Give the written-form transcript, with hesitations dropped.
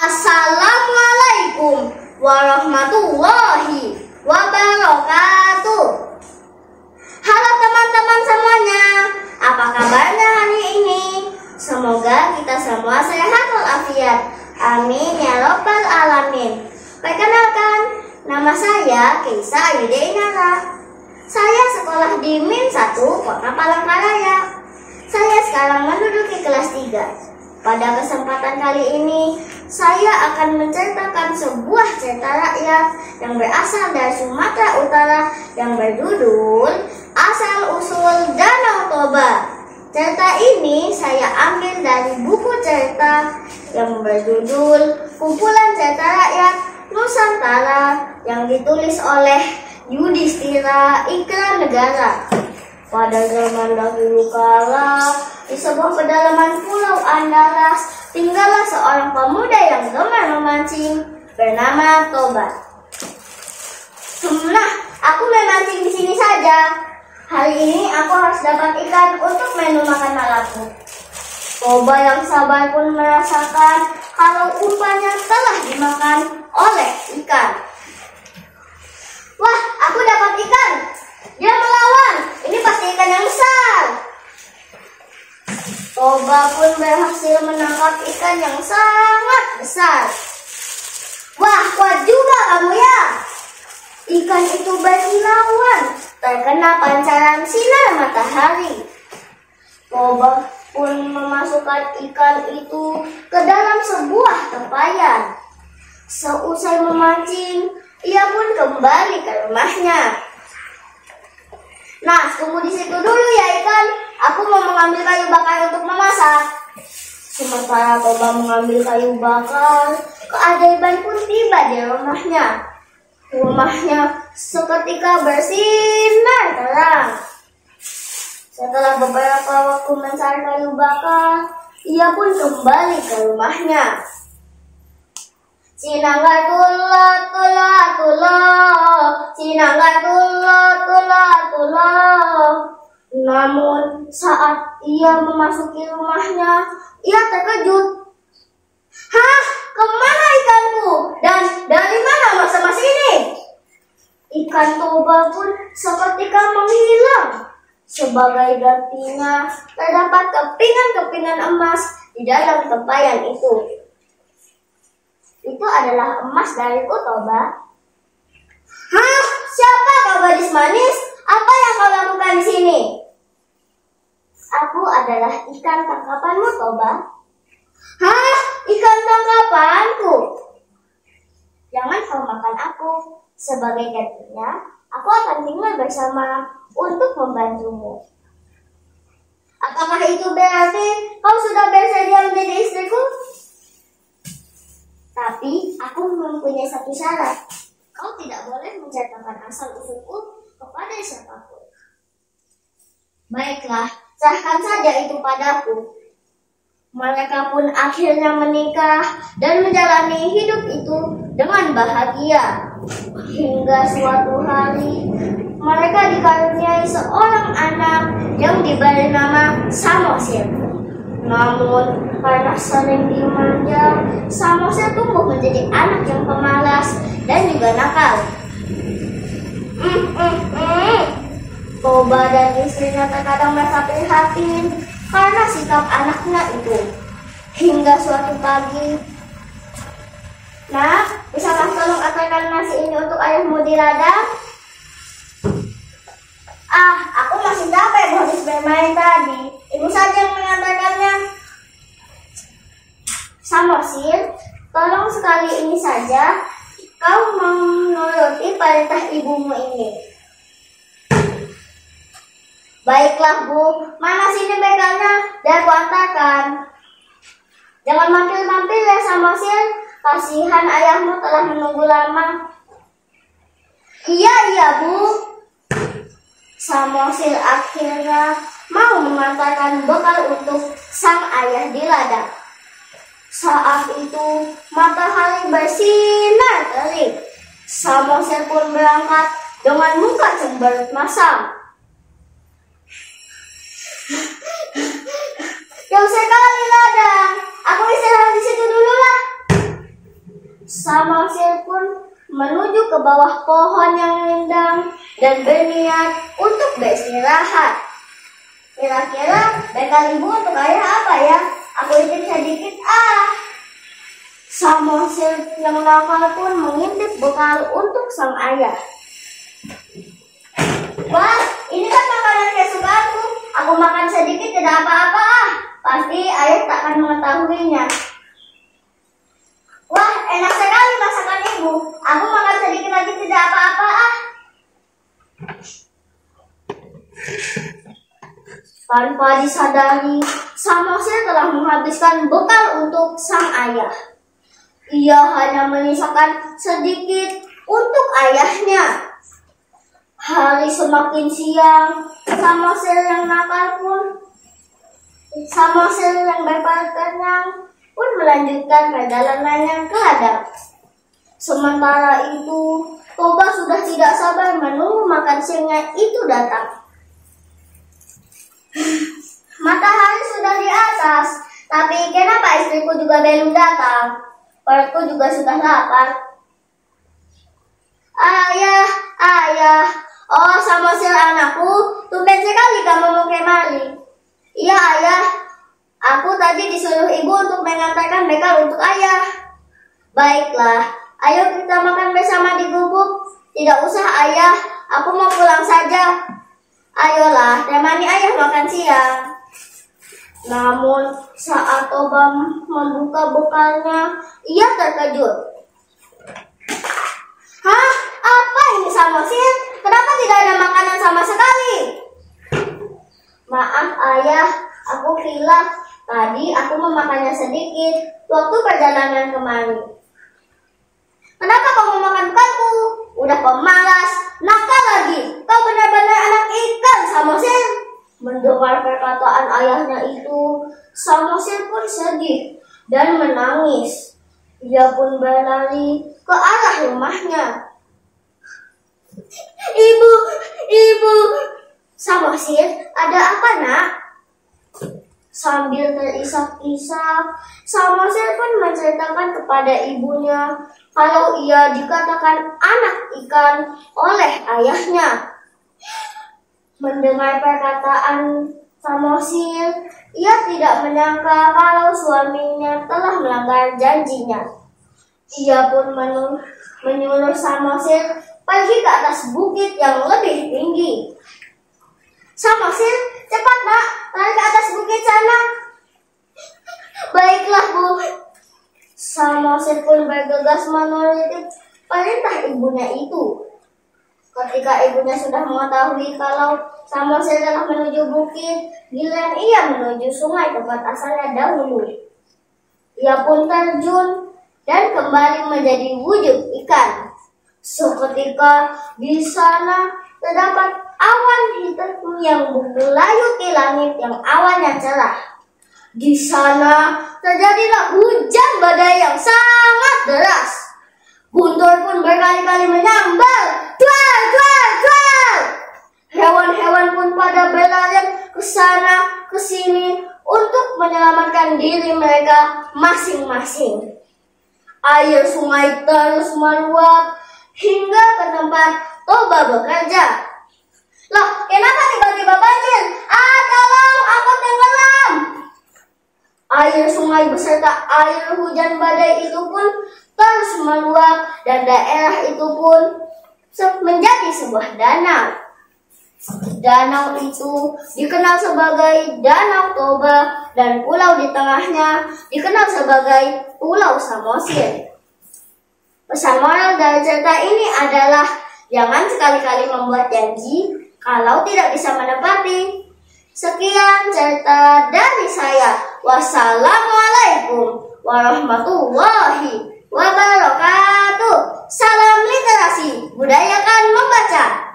Assalamualaikum warahmatullahi wabarakatuh. Halo teman-teman semuanya, apa kabarnya hari ini? Semoga kita semua sehat walafiat. Amin ya robbal alamin. Perkenalkan, nama saya Keisa Ayude Inara. Saya sekolah di Min 1, Kota Palangkaraya. Saya sekarang menduduki kelas 3. Pada kesempatan kali ini, saya akan menceritakan sebuah cerita rakyat yang berasal dari Sumatera Utara yang berjudul Asal-Usul Danau Toba. Cerita ini saya ambil dari buku cerita yang berjudul Kumpulan Cerita Rakyat Nusantara yang ditulis oleh Yudhistira Ikra Negara. Pada zaman dahulu kala, di sebuah pedalaman Pulau Andalas, tinggallah seorang pemuda yang gemar memancing bernama Toba. Nah, aku memancing di sini saja. Hari ini aku harus dapat ikan untuk menu makan malamku. Toba yang sabar pun merasakan kalau umpannya telah dimakan oleh ikan. Wah, aku dapat ikan. Dia melawan. Ini pasti ikan yang besar. Toba pun berhasil menangkap ikan yang sangat besar. Wah, kuat juga kamu ya. Ikan itu berkilauan, terkena pancaran sinar matahari. Toba pun memasukkan ikan itu ke dalam sebuah tempayan. Seusai memancing, ia pun kembali ke rumahnya. Nah, tunggu di situ dulu ya ikan. Aku mau mengambil kayu bakar untuk memasak. Sementara Toba mengambil kayu bakar, keajaiban pun tiba di rumahnya. Rumahnya seketika bersinar terang. Setelah beberapa waktu mencari kayu bakar, ia pun kembali ke rumahnya. Sinanggatullah, tullah, tullah. Sinanggatullah, tullah, tullah. Namun saat ia memasuki rumahnya, ia terkejut. Hah? Kemana ikanku? Dan dari mana mas-mas ini? Ikan Toba pun seketika menghilang. Sebagai gantinya, terdapat kepingan-kepingan emas di dalam tempayan itu. Itu adalah emas dariku, Toba. Hah? Siapa kau gadis manis? Apa yang kau lakukan di sini? Aku adalah ikan tangkapanmu, Toba. Hah? Ikan tangkapanku? Jangan kau makan aku. Sebagai gantinya, aku akan tinggal bersama untuk membantumu. Apakah itu berarti kau sudah bersedia menjadi istriku? Tapi aku mempunyai satu syarat. Kau tidak boleh menceritakan asal-usulku kepada siapapun. Baiklah, serahkan saja itu padaku. Mereka pun akhirnya menikah dan menjalani hidup itu dengan bahagia. Hingga suatu hari, mereka dikaruniai seorang anak yang diberi nama Samosir. Namun, karena sering dimanja, Samosir tumbuh menjadi anak yang pemalas dan juga nakal. Toba dan istrinya terkadang merasa prihatin karena sikap anaknya itu. Hingga suatu pagi, "Nak, bisakah tolong antarkan nasi ini untuk ayahmu di ladang?" "Ah, aku masih capek habis bermain tadi. Ibu saja yang mengantarkannya." "Samosir, tolong sekali ini saja kau menuruti perintah ibumu ini." "Baiklah Bu, mana sini bekalnya? Biar aku antarkan." "Jangan mampir-mampir ya Samosir, kasihan ayahmu telah menunggu lama." Iya Bu." Samosir akhirnya mau mengantarkan bekal untuk sang ayah di ladang. Saat itu matahari bersinar terik. Samosir pun berangkat dengan muka cemberut masam. "Jauh sekali ladang, aku istirahat di situ dulu lah." Samosir pun menuju ke bawah pohon yang rindang dan berniat untuk beristirahat. Kira-kira bekal ibu untuk ayah apa ya? Aku intip sedikit Samosir yang nakal pun mengintip bekal untuk sang ayah. Wah, ini kan makanan kesukaanku. Aku makan sedikit tidak apa-apa Pasti ayah tak akan mengetahuinya. Wah, enak sekali masakan ibu. Aku makan sedikit lagi tidak apa-apa Tanpa disadari, Samosir telah menghabiskan bekal untuk sang ayah. Ia hanya menyisakan sedikit untuk ayahnya. Hari semakin siang, Samosir yang berpakaian pun melanjutkan perjalanannya ke ladang. Sementara itu, Toba sudah tidak sabar menunggu makan siangnya itu datang. Matahari sudah di atas, tapi kenapa istriku juga belum datang? Perutku juga sudah lapar. Ayah, oh Samosir anakku, tumben sekali kamu mau kemari. Iya ayah, aku tadi disuruh ibu untuk mengantarkan bekal untuk ayah. Baiklah, ayo kita makan bersama di gubuk. Tidak usah ayah, aku mau pulang saja. Ayolah, temani ayah makan siang. Namun saat Toba membuka bekalnya, ia terkejut. Hah? Apa ini Samosir? Kenapa tidak ada makanan sama sekali? Maaf ayah, aku hilaf. Tadi aku memakannya sedikit waktu perjalanan kemari. Kenapa kamu makan bekalku? Udah pemalas, nakal lagi. Kau benar-benar anak ikan, Samosir. Mendengar perkataan ayahnya itu, Samosir pun sedih dan menangis. Ia pun berlari ke arah rumahnya. Ibu, Samosir, ada apa nak? Sambil terisak-isak, Samosir pun menceritakan kepada ibunya kalau ia dikatakan anak ikan oleh ayahnya. Mendengar perkataan Samosir, ia tidak menyangka kalau suaminya telah melanggar janjinya. Ia pun menyuruh Samosir pergi ke atas bukit yang lebih tinggi. Samosir, cepat nak, lari ke atas bukit sana. Baiklah bu. Samosir pun bergegas menuruti perintah ibunya itu. Ketika ibunya sudah mengetahui kalau Samosir telah menuju bukit, giliran ia menuju sungai tempat asalnya dahulu. Ia pun terjun dan kembali menjadi wujud ikan. Seketika di sana terdapat awan hitam yang bergelayuti langit yang awannya cerah. Di sana terjadilah hujan badai yang sangat deras. Guntur pun berkali-kali menyambar. Jual! Hewan-hewan pun pada berlarian ke sana ke sini untuk menyelamatkan diri mereka masing-masing. Air sungai terus meluap hingga ke tempat Toba bekerja. Loh, kenapa tiba-tiba banjir? Tolong, aku tenggelam. Air sungai beserta air hujan badai itu pun terus meluap dan daerah itu pun menjadi sebuah danau. Danau itu dikenal sebagai Danau Toba dan pulau di tengahnya dikenal sebagai Pulau Samosir. Pesan moral dari cerita ini adalah jangan sekali-kali membuat janji kalau tidak bisa menepati. Sekian cerita dari saya. Wassalamualaikum warahmatullahi wabarakatuh. Salam literasi, budayakan membaca.